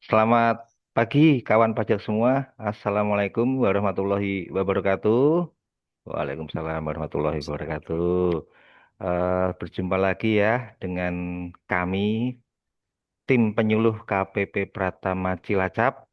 Selamat pagi kawan pajak semua. Assalamualaikum warahmatullahi wabarakatuh. Waalaikumsalam warahmatullahi wabarakatuh. Berjumpa lagi ya dengan kami tim penyuluh KPP Pratama Cilacap.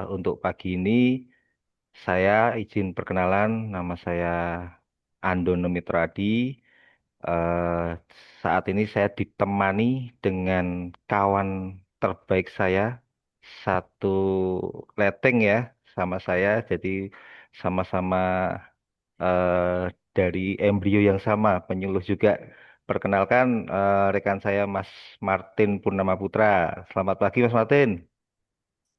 Untuk pagi ini saya izin perkenalan, nama saya Andono Mitradi. Eh, Saat ini saya ditemani dengan kawan terbaik saya, satu leteng ya sama saya, jadi sama-sama dari embrio yang sama, penyuluh juga. Perkenalkan rekan saya Mas Martin Purnama Putra. Selamat pagi Mas Martin.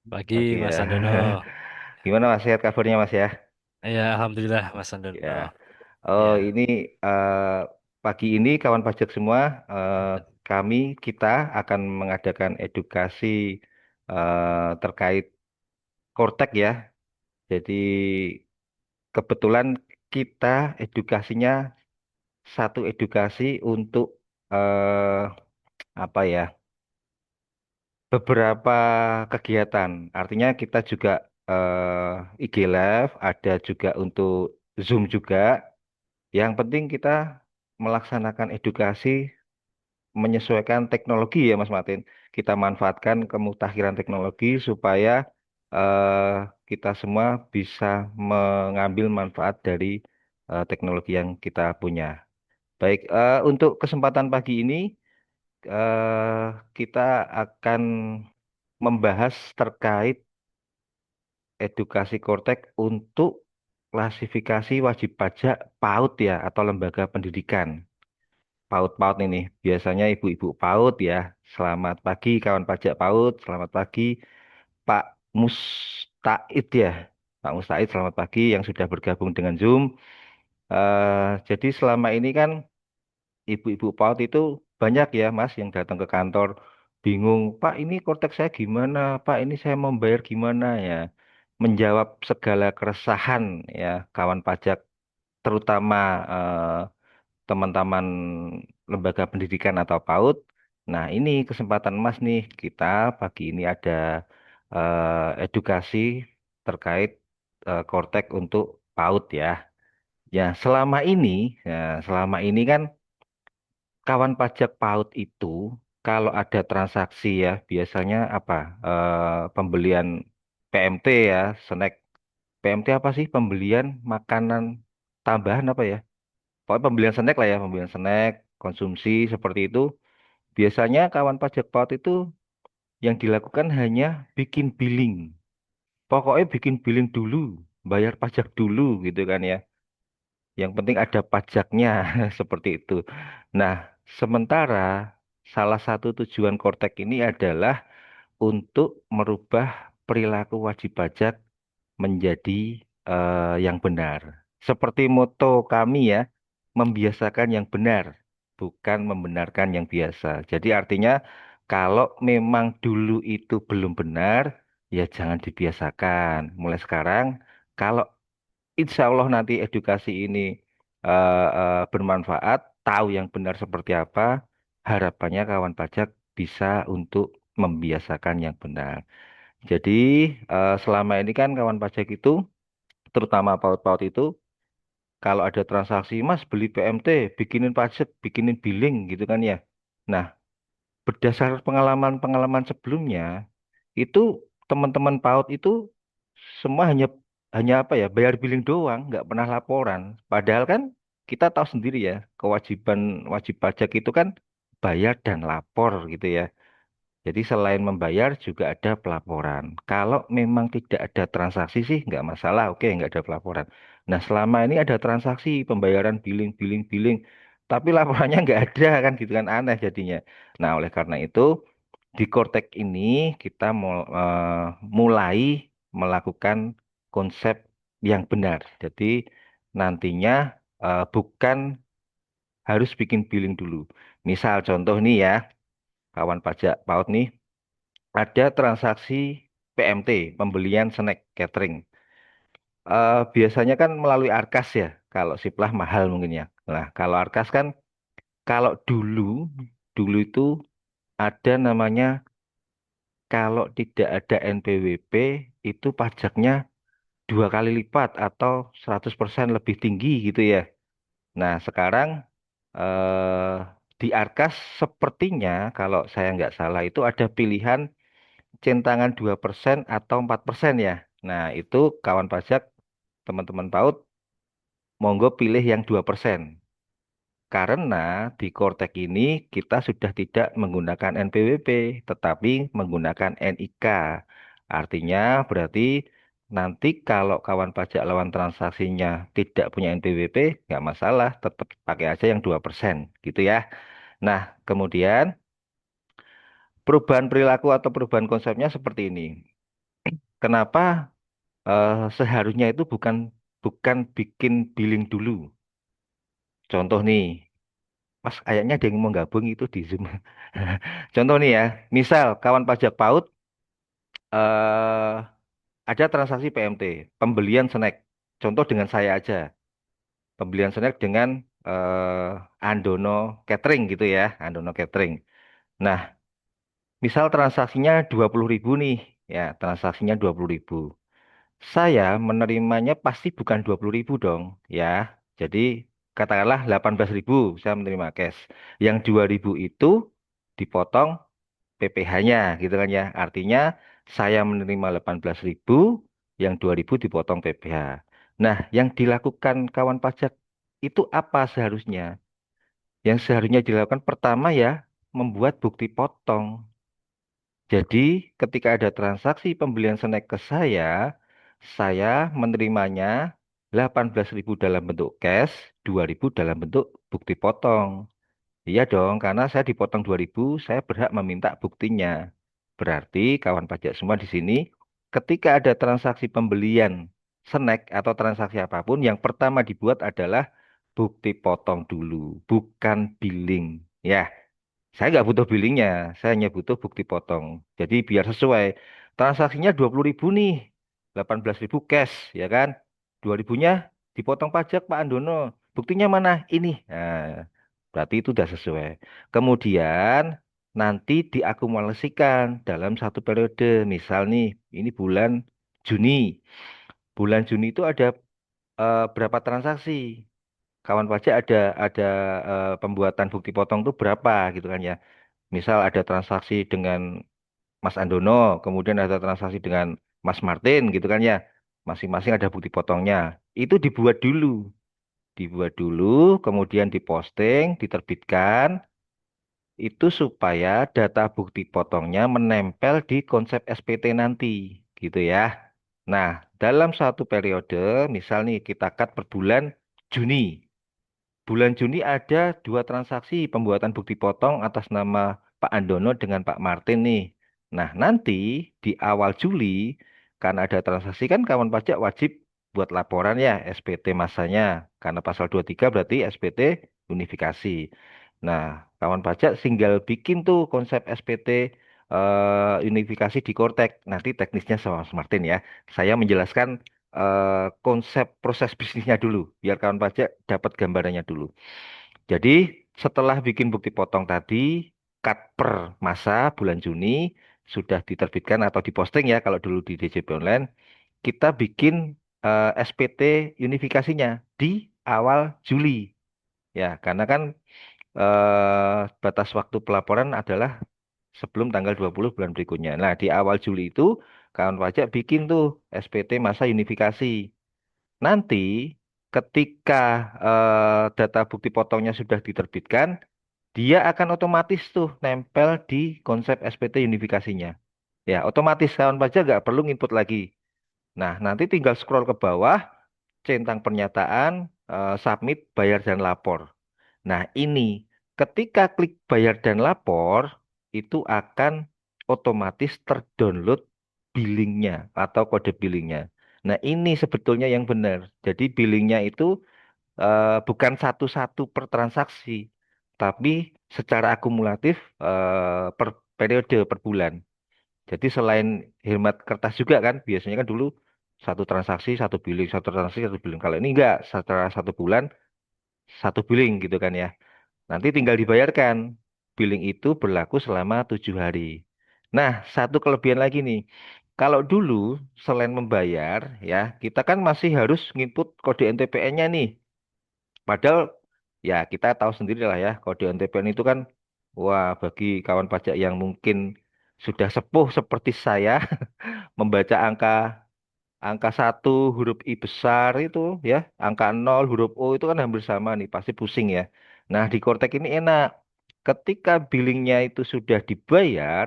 Pagi Pagi ya. Mas Andono. Gimana Mas, sehat kabarnya Mas ya? Ya, Alhamdulillah Mas Ya. Andono. Oh, Ya, ini pagi ini kawan pajak semua, eh, kami kita akan mengadakan edukasi terkait Kortek ya. Jadi kebetulan kita edukasinya satu edukasi untuk eh, apa ya, beberapa kegiatan. Artinya kita juga IG Live, ada juga untuk Zoom juga. Yang penting kita melaksanakan edukasi menyesuaikan teknologi ya Mas Martin. Kita manfaatkan kemutakhiran teknologi supaya eh, kita semua bisa mengambil manfaat dari teknologi yang kita punya. Baik, untuk kesempatan pagi ini kita akan membahas terkait edukasi Kortek untuk klasifikasi wajib pajak PAUD ya atau lembaga pendidikan. PAUD-PAUD ini biasanya ibu-ibu PAUD ya. Selamat pagi kawan pajak PAUD, selamat pagi Pak Mustaid ya. Pak Mustaid selamat pagi yang sudah bergabung dengan Zoom. Jadi selama ini kan ibu-ibu PAUD itu banyak ya Mas yang datang ke kantor bingung, Pak ini kortek saya gimana, Pak ini saya mau bayar gimana ya. Menjawab segala keresahan ya kawan pajak terutama teman-teman lembaga pendidikan atau PAUD. Nah, ini kesempatan Mas nih. Kita pagi ini ada edukasi terkait Kortek untuk PAUD ya. Ya, selama ini kan kawan pajak PAUD itu kalau ada transaksi ya, biasanya apa? Pembelian PMT ya, snack. PMT apa sih? Pembelian makanan tambahan apa ya? Pokoknya pembelian snack lah ya, pembelian snack, konsumsi seperti itu. Biasanya kawan pajak PAUD itu yang dilakukan hanya bikin billing. Pokoknya bikin billing dulu, bayar pajak dulu gitu kan ya. Yang penting ada pajaknya seperti itu. Nah, sementara salah satu tujuan Kortek ini adalah untuk merubah perilaku wajib pajak menjadi yang benar. Seperti moto kami ya, membiasakan yang benar, bukan membenarkan yang biasa. Jadi artinya kalau memang dulu itu belum benar, ya jangan dibiasakan. Mulai sekarang, kalau insya Allah nanti edukasi ini bermanfaat, tahu yang benar seperti apa, harapannya kawan pajak bisa untuk membiasakan yang benar. Jadi selama ini kan kawan pajak itu, terutama paut-paut itu, kalau ada transaksi, Mas beli PMT, bikinin pajak, bikinin billing gitu kan ya. Nah, berdasar pengalaman-pengalaman sebelumnya, itu teman-teman PAUD itu semua hanya hanya apa ya, bayar billing doang, nggak pernah laporan. Padahal kan kita tahu sendiri ya, kewajiban wajib pajak itu kan bayar dan lapor gitu ya. Jadi selain membayar juga ada pelaporan. Kalau memang tidak ada transaksi sih nggak masalah, oke nggak ada pelaporan. Nah selama ini ada transaksi pembayaran billing, billing, billing, tapi laporannya nggak ada kan gitu kan aneh jadinya. Nah oleh karena itu di Kortek ini kita mulai melakukan konsep yang benar. Jadi nantinya bukan harus bikin billing dulu. Misal contoh nih ya, kawan pajak PAUD nih ada transaksi PMT, pembelian snack catering. Biasanya kan melalui Arkas ya, kalau Siplah mahal mungkin ya. Nah, kalau Arkas kan, kalau dulu itu ada namanya kalau tidak ada NPWP itu pajaknya 2 kali lipat atau 100% lebih tinggi gitu ya. Nah, sekarang eh, di Arkas sepertinya kalau saya nggak salah itu ada pilihan centangan 2% atau 4% ya. Nah, itu kawan pajak teman-teman PAUD monggo pilih yang 2%. Karena di Kortek ini kita sudah tidak menggunakan NPWP, tetapi menggunakan NIK. Artinya berarti nanti kalau kawan pajak lawan transaksinya tidak punya NPWP, nggak masalah, tetap pakai aja yang 2%, gitu ya. Nah, kemudian perubahan perilaku atau perubahan konsepnya seperti ini. Kenapa seharusnya itu bukan bukan bikin billing dulu? Contoh nih, Mas, kayaknya ada yang mau gabung itu di Zoom. Contoh nih ya, misal kawan pajak PAUD eh, ada transaksi PMT, pembelian snack. Contoh dengan saya aja, pembelian snack dengan Andono Catering gitu ya, Andono Catering. Nah, misal transaksinya 20.000 nih, ya transaksinya 20.000. Saya menerimanya pasti bukan 20.000 dong, ya. Jadi katakanlah 18.000 saya menerima cash. Yang 2.000 itu dipotong PPh-nya gitu kan ya. Artinya saya menerima 18.000, yang 2.000 dipotong PPh. Nah, yang dilakukan kawan pajak itu apa seharusnya? Yang seharusnya dilakukan pertama ya, membuat bukti potong. Jadi, ketika ada transaksi pembelian snack ke saya menerimanya 18.000 dalam bentuk cash, 2.000 dalam bentuk bukti potong. Iya dong, karena saya dipotong 2.000, saya berhak meminta buktinya. Berarti kawan pajak semua di sini, ketika ada transaksi pembelian snack atau transaksi apapun, yang pertama dibuat adalah bukti potong dulu, bukan billing. Ya, saya nggak butuh billingnya, saya hanya butuh bukti potong. Jadi biar sesuai. Transaksinya 20.000 nih, 18.000 cash, ya kan? 2.000-nya dipotong pajak Pak Andono. Buktinya mana? Ini. Nah, berarti itu udah sesuai. Kemudian nanti diakumulasikan dalam satu periode. Misal nih, ini bulan Juni. Bulan Juni itu ada berapa transaksi? Kawan pajak ada pembuatan bukti potong itu berapa gitu kan ya. Misal ada transaksi dengan Mas Andono, kemudian ada transaksi dengan Mas Martin gitu kan ya. Masing-masing ada bukti potongnya. Itu dibuat dulu, kemudian diposting, diterbitkan, itu supaya data bukti potongnya menempel di konsep SPT nanti, gitu ya. Nah, dalam satu periode, misal nih kita cut per bulan Juni. Bulan Juni ada dua transaksi pembuatan bukti potong atas nama Pak Andono dengan Pak Martin nih. Nah, nanti di awal Juli, karena ada transaksi kan kawan pajak wajib buat laporan ya SPT masanya. Karena pasal 23 berarti SPT unifikasi. Nah, kawan pajak tinggal bikin tuh konsep SPT unifikasi di Kortek. Nanti teknisnya sama Mas Martin ya. Saya menjelaskan konsep proses bisnisnya dulu, biar kawan pajak dapat gambarannya dulu. Jadi setelah bikin bukti potong tadi, cut per masa bulan Juni sudah diterbitkan atau diposting ya kalau dulu di DJP Online, kita bikin SPT unifikasinya di awal Juli. Ya, karena kan batas waktu pelaporan adalah sebelum tanggal 20 bulan berikutnya. Nah, di awal Juli itu kawan pajak bikin tuh SPT masa unifikasi. Nanti ketika data bukti potongnya sudah diterbitkan, dia akan otomatis tuh nempel di konsep SPT unifikasinya. Ya, otomatis kawan pajak nggak perlu input lagi. Nah, nanti tinggal scroll ke bawah, centang pernyataan, submit, bayar dan lapor. Nah, ini ketika klik bayar dan lapor, itu akan otomatis terdownload billingnya atau kode billingnya. Nah, ini sebetulnya yang benar. Jadi billingnya itu bukan satu-satu per transaksi, tapi secara akumulatif per periode, per bulan. Jadi selain hemat kertas juga kan, biasanya kan dulu satu transaksi, satu billing, satu transaksi, satu billing. Kalau ini enggak, secara satu bulan, satu billing gitu kan ya. Nanti tinggal dibayarkan. Billing itu berlaku selama 7 hari. Nah, satu kelebihan lagi nih. Kalau dulu selain membayar, ya kita kan masih harus nginput kode NTPN-nya nih. Padahal ya kita tahu sendiri lah ya, kode NTPN itu kan, wah bagi kawan pajak yang mungkin sudah sepuh seperti saya, membaca angka angka satu huruf I besar itu ya, angka nol huruf O itu kan hampir sama nih, pasti pusing ya. Nah, di Kortek ini enak. Ketika billingnya itu sudah dibayar,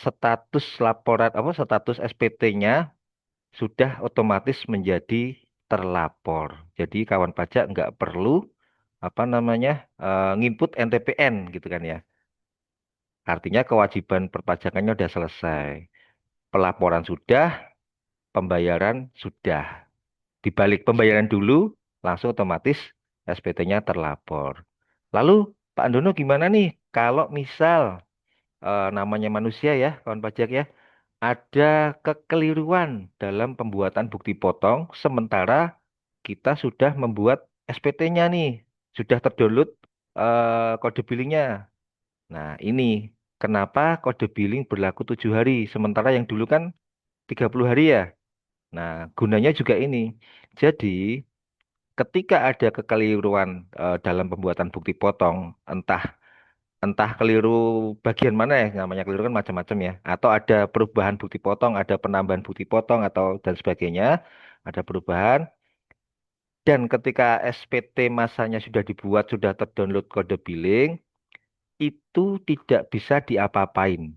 status laporan apa status SPT-nya sudah otomatis menjadi terlapor. Jadi kawan pajak nggak perlu apa namanya nginput NTPN gitu kan ya. Artinya kewajiban perpajakannya sudah selesai. Pelaporan sudah, pembayaran sudah. Dibalik pembayaran dulu, langsung otomatis SPT-nya terlapor. Lalu Pak Andono gimana nih kalau misal namanya manusia ya, kawan pajak ya, ada kekeliruan dalam pembuatan bukti potong, sementara kita sudah membuat SPT-nya nih, sudah terdownload kode billingnya. Nah, ini kenapa kode billing berlaku 7 hari, sementara yang dulu kan 30 hari ya. Nah, gunanya juga ini. Jadi, ketika ada kekeliruan dalam pembuatan bukti potong, entah entah keliru bagian mana ya, namanya keliru kan macam-macam ya, atau ada perubahan bukti potong, ada penambahan bukti potong atau dan sebagainya, ada perubahan, dan ketika SPT masanya sudah dibuat, sudah terdownload kode billing, itu tidak bisa diapa-apain.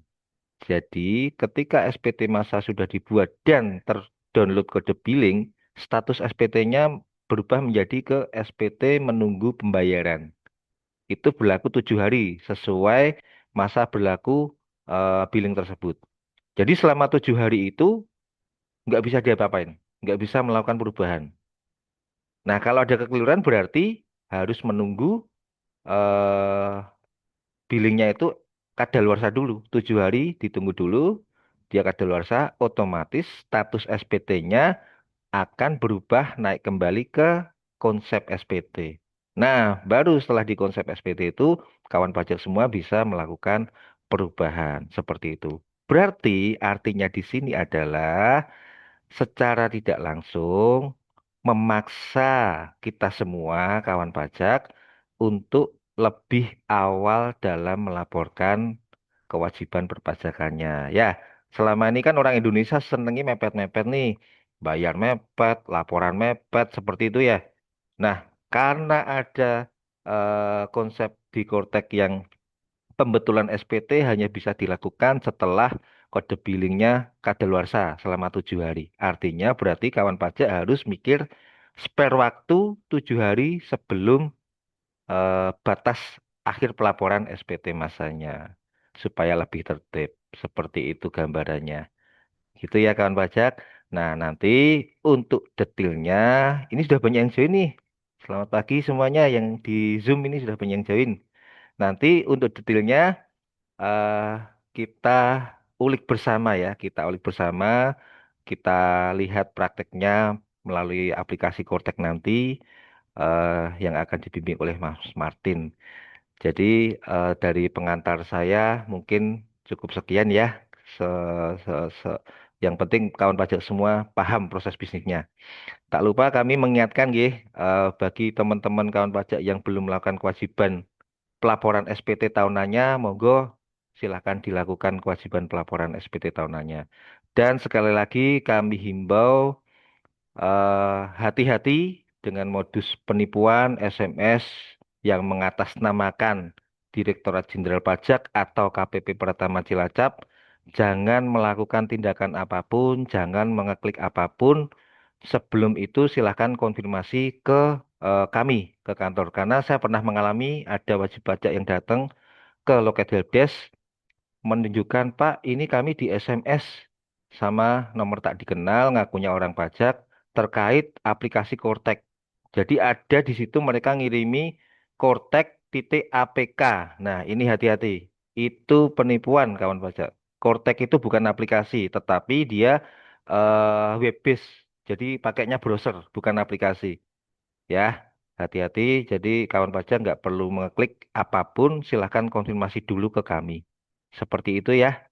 Jadi ketika SPT masa sudah dibuat dan terdownload kode billing, status SPT-nya berubah menjadi ke SPT menunggu pembayaran. Itu berlaku 7 hari sesuai masa berlaku billing tersebut. Jadi selama 7 hari itu nggak bisa diapa-apain, nggak bisa melakukan perubahan. Nah, kalau ada kekeliruan berarti harus menunggu eh, billingnya itu kadaluarsa dulu. 7 hari ditunggu dulu, dia kadaluarsa, otomatis status SPT-nya akan berubah naik kembali ke konsep SPT. Nah, baru setelah di konsep SPT itu, kawan pajak semua bisa melakukan perubahan seperti itu. Berarti artinya di sini adalah secara tidak langsung memaksa kita semua kawan pajak untuk lebih awal dalam melaporkan kewajiban perpajakannya. Ya, selama ini kan orang Indonesia senengnya mepet-mepet nih, bayar mepet, laporan mepet, seperti itu ya. Nah, karena ada konsep di Kortek yang pembetulan SPT hanya bisa dilakukan setelah kode billingnya kadaluarsa selama 7 hari. Artinya berarti kawan pajak harus mikir spare waktu 7 hari sebelum batas akhir pelaporan SPT masanya supaya lebih tertib. Seperti itu gambarannya. Gitu ya kawan pajak. Nah, nanti untuk detailnya ini sudah banyak yang join nih. Selamat pagi semuanya yang di Zoom ini sudah banyak yang join. Nanti untuk detailnya eh, kita ulik bersama ya, kita ulik bersama, kita lihat prakteknya melalui aplikasi Kortek nanti yang akan dibimbing oleh Mas Martin. Jadi dari pengantar saya mungkin cukup sekian ya. Se, se- se- yang penting kawan pajak semua paham proses bisnisnya. Tak lupa kami mengingatkan bagi teman-teman kawan pajak yang belum melakukan kewajiban pelaporan SPT tahunannya, monggo silakan dilakukan kewajiban pelaporan SPT tahunannya. Dan sekali lagi kami himbau hati-hati dengan modus penipuan SMS yang mengatasnamakan Direktorat Jenderal Pajak atau KPP Pratama Cilacap. Jangan melakukan tindakan apapun, jangan mengeklik apapun. Sebelum itu silakan konfirmasi ke kami, ke kantor. Karena saya pernah mengalami ada wajib pajak yang datang ke loket helpdesk menunjukkan, Pak, ini kami di SMS sama nomor tak dikenal, ngakunya orang pajak terkait aplikasi Kortek. Jadi ada di situ mereka ngirimi Kortek.apk. Nah, ini hati-hati. Itu penipuan kawan pajak. Kortek itu bukan aplikasi, tetapi dia web based. Jadi pakainya browser, bukan aplikasi. Ya, hati-hati. Jadi kawan pajak nggak perlu mengeklik apapun, silahkan konfirmasi dulu ke kami. Seperti itu ya.